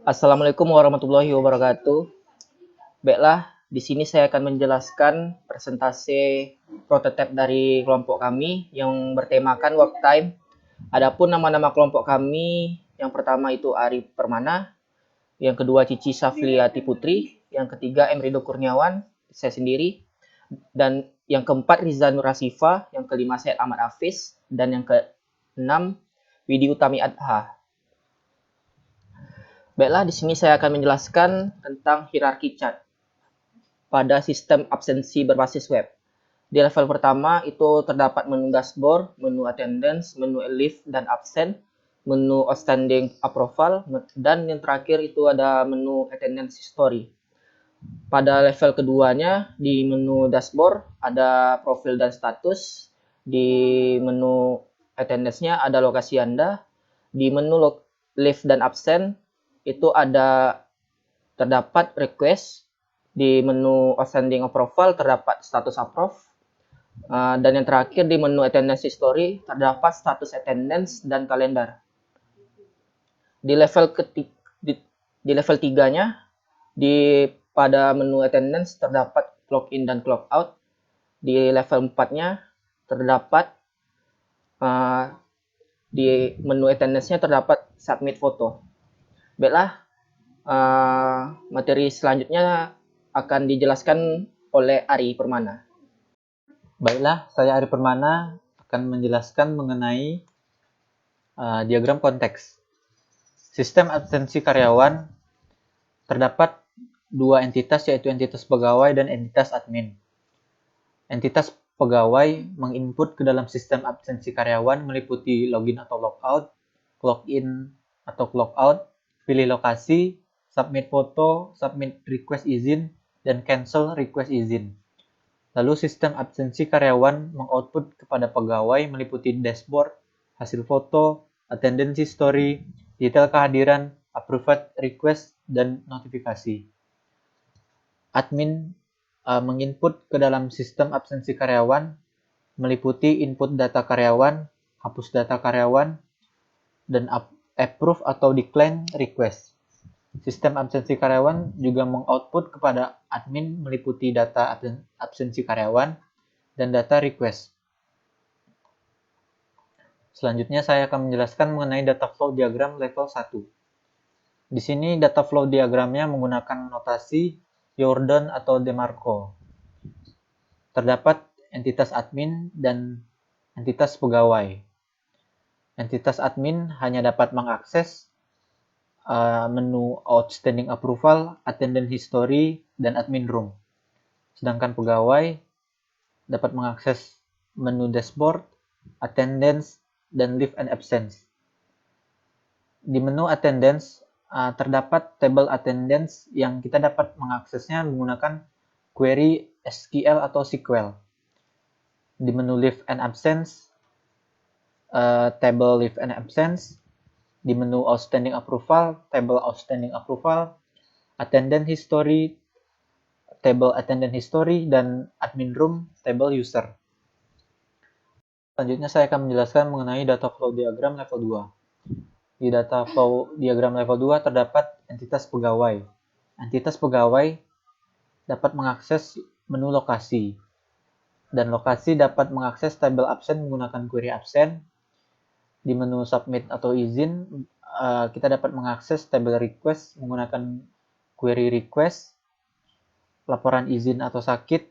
Assalamualaikum warahmatullahi wabarakatuh. Baiklah, di sini saya akan menjelaskan presentasi prototipe dari kelompok kami yang bertemakan work time. Adapun nama-nama kelompok kami, yang pertama itu Ari Permana, yang kedua Cici Safliati Putri, yang ketiga Emrido Kurniawan, saya sendiri, dan yang keempat Riza Nur Asifa, yang kelima Syed Ahmad Hafiz, dan yang keenam Widi Utami Adha. Baiklah, di sini saya akan menjelaskan tentang hierarki chat pada sistem absensi berbasis web. Di level pertama itu terdapat menu dashboard, menu attendance, menu leave dan absen, menu outstanding approval, dan yang terakhir itu ada menu attendance history. Pada level keduanya di menu dashboard ada profil dan status, di menu attendance-nya ada lokasi Anda, di menu leave dan absen itu ada terdapat request, di menu outstanding approval terdapat status approve, dan yang terakhir di menu attendance history terdapat status attendance dan kalender. Di level di level 3-nya pada menu attendance terdapat clock in dan clock out. Di level 4-nya terdapat di menu attendance-nya terdapat submit foto. Baiklah, materi selanjutnya akan dijelaskan oleh Ari Permana. Baiklah, saya Ari Permana akan menjelaskan mengenai diagram konteks. Sistem absensi karyawan terdapat dua entitas, yaitu entitas pegawai dan entitas admin. Entitas pegawai menginput ke dalam sistem absensi karyawan meliputi login atau logout, login atau logout, pilih lokasi, submit foto, submit request izin, dan cancel request izin. Lalu sistem absensi karyawan mengoutput kepada pegawai meliputi dashboard, hasil foto, attendance history, detail kehadiran, approved request, dan notifikasi. Admin menginput ke dalam sistem absensi karyawan meliputi input data karyawan, hapus data karyawan, dan approve atau decline request. Sistem absensi karyawan juga mengoutput kepada admin meliputi data absensi karyawan dan data request. Selanjutnya saya akan menjelaskan mengenai data flow diagram level 1. Di sini data flow diagramnya menggunakan notasi Jordan atau DeMarco. Terdapat entitas admin dan entitas pegawai. Entitas admin hanya dapat mengakses menu outstanding approval, attendance history, dan admin room. Sedangkan pegawai dapat mengakses menu dashboard, attendance, dan leave and absence. Di menu attendance terdapat table attendance yang kita dapat mengaksesnya menggunakan query SQL atau SQL. Di menu leave and absence, table leave and absence. Di menu outstanding approval, table outstanding approval, attendance history, table attendance history, dan admin room, table user. Selanjutnya saya akan menjelaskan mengenai data flow diagram level 2. Di data flow diagram level 2 terdapat entitas pegawai. Entitas pegawai dapat mengakses menu lokasi. Dan lokasi dapat mengakses tabel absen menggunakan query absen. Di menu submit atau izin, kita dapat mengakses tabel request menggunakan query request. Laporan izin atau sakit,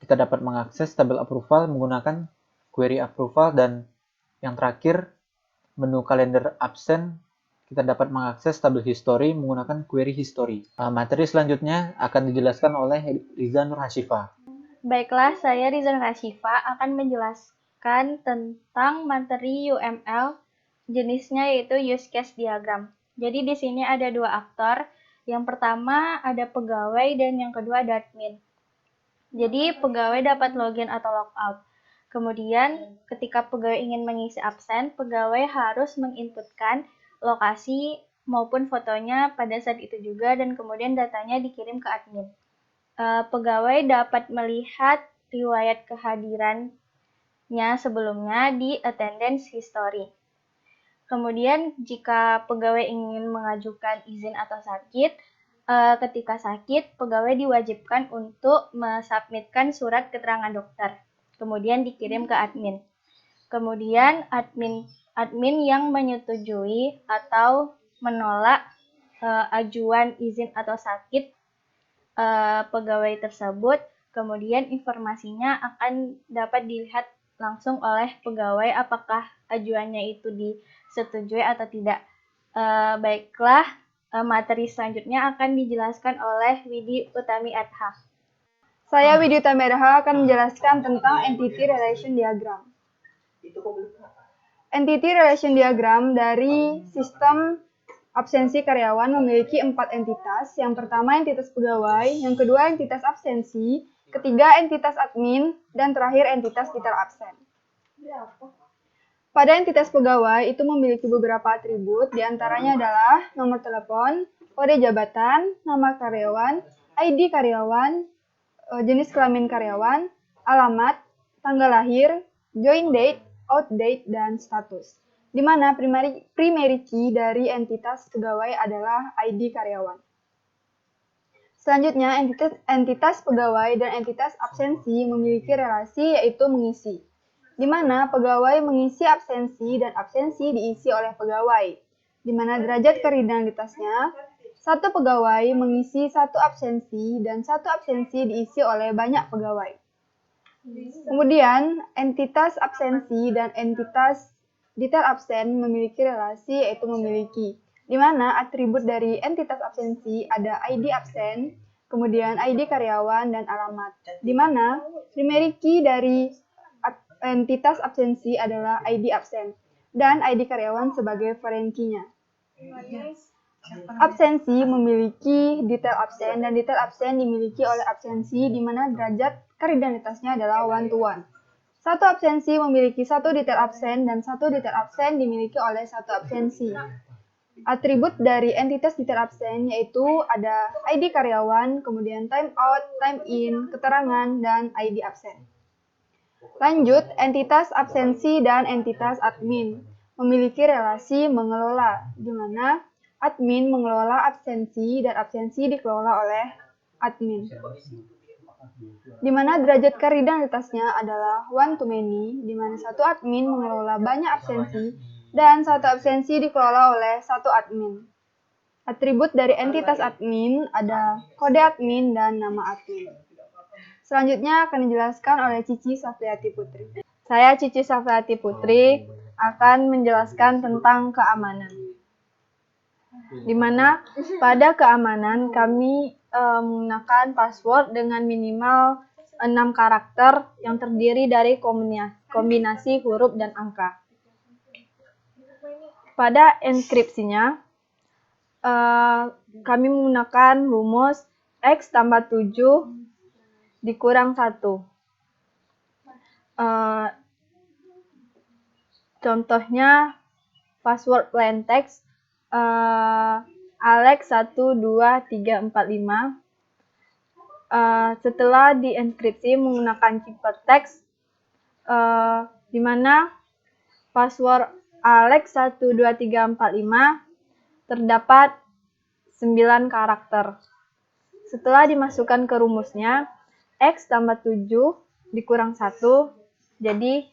kita dapat mengakses tabel approval menggunakan query approval. Dan yang terakhir, menu kalender absen, kita dapat mengakses tabel history menggunakan query history. Materi selanjutnya akan dijelaskan oleh Riza Nur Hasifa. Baiklah, saya Riza Nur Hasifa akan menjelaskan tentang materi UML, jenisnya yaitu use case diagram. Jadi di sini ada dua aktor. Yang pertama ada pegawai dan yang kedua ada admin. Jadi pegawai dapat login atau logout. Kemudian ketika pegawai ingin mengisi absen, pegawai harus menginputkan lokasi maupun fotonya pada saat itu juga dan kemudian datanya dikirim ke admin. Pegawai dapat melihat riwayat kehadirannya sebelumnya di attendance history. Kemudian jika pegawai ingin mengajukan izin atau sakit, ketika sakit, pegawai diwajibkan untuk mensubmitkan surat keterangan dokter, kemudian dikirim ke admin. Kemudian admin yang menyetujui atau menolak ajuan izin atau sakit pegawai tersebut, kemudian informasinya akan dapat dilihat langsung oleh pegawai apakah ajuannya itu disetujui atau tidak. Baiklah, materi selanjutnya akan dijelaskan oleh Widi Utami Adha. Saya Widi Utami Adha akan menjelaskan tentang Entity Relation Diagram. Entity Relation Diagram dari sistem absensi karyawan memiliki 4 entitas. Yang pertama entitas pegawai, yang kedua entitas absensi, ketiga entitas admin, dan terakhir entitas detail absen. Pada entitas pegawai itu memiliki beberapa atribut, diantaranya adalah nomor telepon, kode jabatan, nama karyawan, ID karyawan, jenis kelamin karyawan, alamat, tanggal lahir, join date, out date, dan status. Di mana primary key dari entitas pegawai adalah ID karyawan. Selanjutnya, entitas pegawai dan entitas absensi memiliki relasi yaitu mengisi, di mana pegawai mengisi absensi dan absensi diisi oleh pegawai, di mana derajat kriminalitasnya satu pegawai mengisi satu absensi dan satu absensi diisi oleh banyak pegawai. Kemudian, entitas absensi dan entitas detail absen memiliki relasi yaitu memiliki, di mana atribut dari entitas absensi ada ID absen, kemudian ID karyawan, dan alamat, di mana primary key dari entitas absensi adalah ID absen, dan ID karyawan sebagai foreign key-nya. Absensi memiliki detail absen, dan detail absen dimiliki oleh absensi, di mana derajat kriminalitasnya adalah 1-to-1. Satu absensi memiliki satu detail absen, dan satu detail absen dimiliki oleh satu absensi. Atribut dari entitas detail absen yaitu ada ID karyawan, kemudian time out, time in, keterangan, dan ID absen. Lanjut, entitas absensi dan entitas admin memiliki relasi mengelola, di mana admin mengelola absensi dan absensi dikelola oleh admin. Di mana derajat kriminalitasnya adalah one to many, di mana satu admin mengelola banyak absensi dan satu absensi dikelola oleh satu admin. Atribut dari entitas admin ada kode admin dan nama admin. Selanjutnya akan dijelaskan oleh Cici Safriati Putri. Saya Cici Safriati Putri akan menjelaskan tentang keamanan. Di mana pada keamanan kami menggunakan password dengan minimal 6 karakter yang terdiri dari kombinasi huruf dan angka. Pada enkripsinya, kami menggunakan rumus X tambah 7 dikurang 1. Contohnya, password plaintext Alex 12345. Setelah dienkripsi menggunakan ciphertext, di mana password Alex 12345 terdapat 9 karakter. Setelah dimasukkan ke rumusnya, X tambah 7 dikurang 1, jadi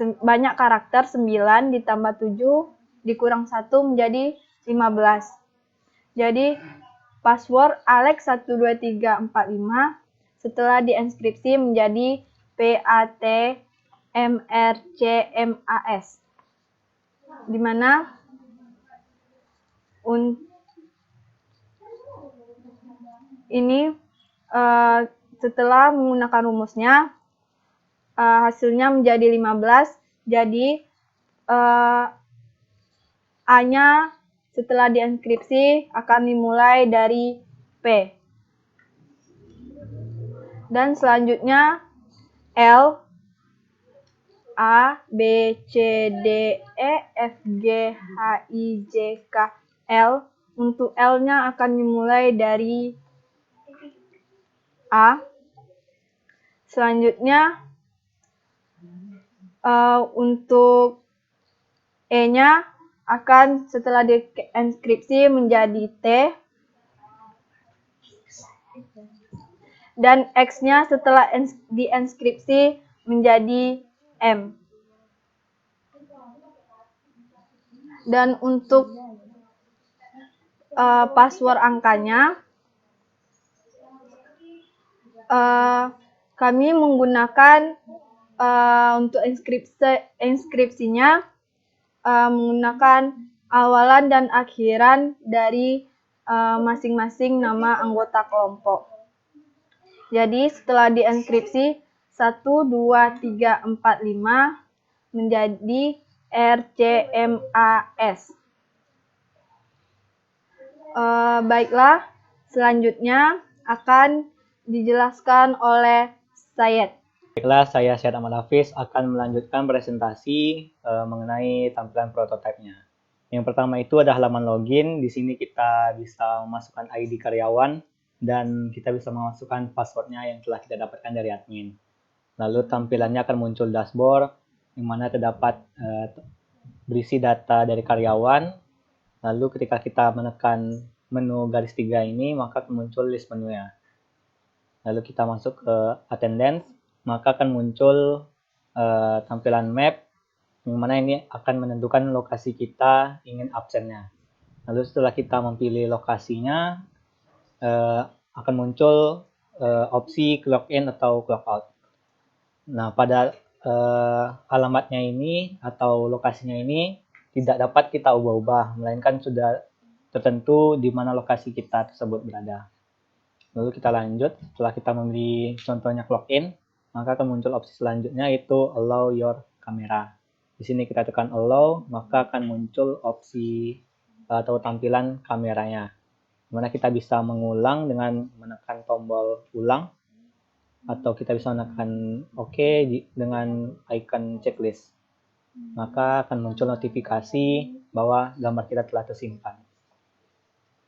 banyak karakter 9 ditambah 7 dikurang 1 menjadi 15. Jadi password Alex 12345 setelah dienkripsi menjadi PATMRCMAS, di mana ini setelah menggunakan rumusnya hasilnya menjadi 15. Jadi A-nya setelah dienkripsi akan dimulai dari P. Dan selanjutnya L, A, B, C, D, E, F, G, H, I, J, K, L. Untuk L-nya akan dimulai dari A. Selanjutnya untuk E-nya akan setelah dienkripsi menjadi T, dan X-nya setelah dienkripsi menjadi M. Dan untuk password angkanya, kami menggunakan untuk inskripsinya menggunakan awalan dan akhiran dari masing-masing nama anggota kelompok. Jadi setelah dienkripsi 1, 2, 3, 4, 5 menjadi RCMAS. Baiklah, selanjutnya akan dijelaskan oleh Syed. Baiklah, saya Syed Ahmad Hafiz akan melanjutkan presentasi mengenai tampilan prototipenya. Yang pertama itu ada halaman login. Di sini kita bisa memasukkan ID karyawan dan kita bisa memasukkan passwordnya yang telah kita dapatkan dari admin. Lalu tampilannya akan muncul dashboard yang mana terdapat berisi data dari karyawan. Lalu ketika kita menekan menu garis 3 ini, maka akan muncul list menunya. Lalu kita masuk ke attendance, maka akan muncul tampilan map, yang mana ini akan menentukan lokasi kita ingin absennya. Lalu setelah kita memilih lokasinya, akan muncul opsi clock in atau clock out. Nah, pada alamatnya ini atau lokasinya ini tidak dapat kita ubah-ubah, melainkan sudah tertentu di mana lokasi kita tersebut berada. Lalu kita lanjut, setelah kita memilih contohnya clock in, maka akan muncul opsi selanjutnya yaitu allow your camera. Di sini kita tekan allow, maka akan muncul opsi atau tampilan kameranya. Dimana kita bisa mengulang dengan menekan tombol ulang, atau kita bisa menekan OK dengan icon checklist. Maka akan muncul notifikasi bahwa gambar kita telah tersimpan.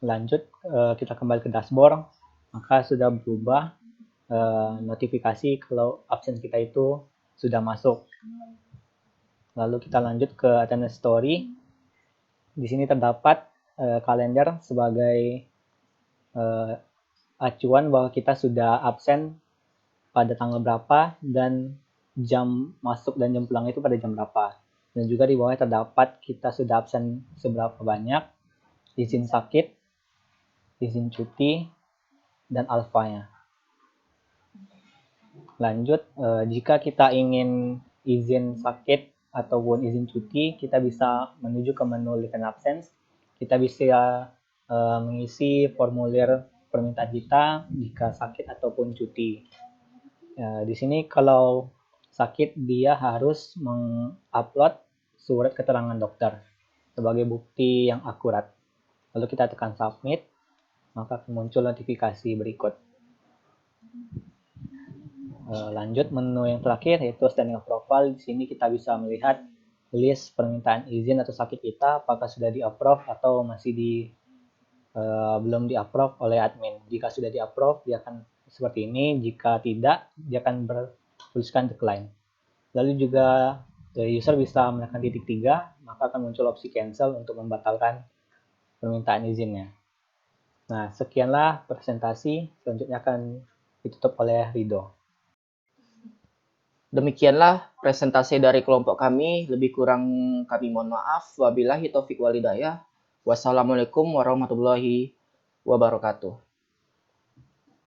Lanjut, kita kembali ke dashboard, maka sudah berubah notifikasi kalau absen kita itu sudah masuk. Lalu kita lanjut ke attendance story. Di sini terdapat kalender sebagai acuan bahwa kita sudah absen pada tanggal berapa dan jam masuk dan jam pulang itu pada jam berapa. Dan juga di bawahnya terdapat kita sudah absen seberapa banyak, izin sakit, izin cuti, dan alfanya. Lanjut, jika kita ingin izin sakit ataupun izin cuti, kita bisa menuju ke menu leave and absence. Kita bisa mengisi formulir permintaan kita jika sakit ataupun cuti. Di sini kalau sakit dia harus mengupload surat keterangan dokter sebagai bukti yang akurat. Lalu kita tekan submit, maka akan muncul notifikasi berikut. Lanjut menu yang terakhir yaitu standing approval. Di sini kita bisa melihat list permintaan izin atau sakit kita apakah sudah di-approve atau masih belum di-approve oleh admin. Jika sudah di-approve dia akan seperti ini, jika tidak dia akan bertuliskan decline. Lalu juga user bisa menekan titik 3, maka akan muncul opsi cancel untuk membatalkan permintaan izinnya. Nah, sekianlah presentasi, selanjutnya akan ditutup oleh Rido. Demikianlah presentasi dari kelompok kami. Lebih kurang kami mohon maaf. Wabillahi taufiq wal hidayah. Wassalamualaikum warahmatullahi wabarakatuh.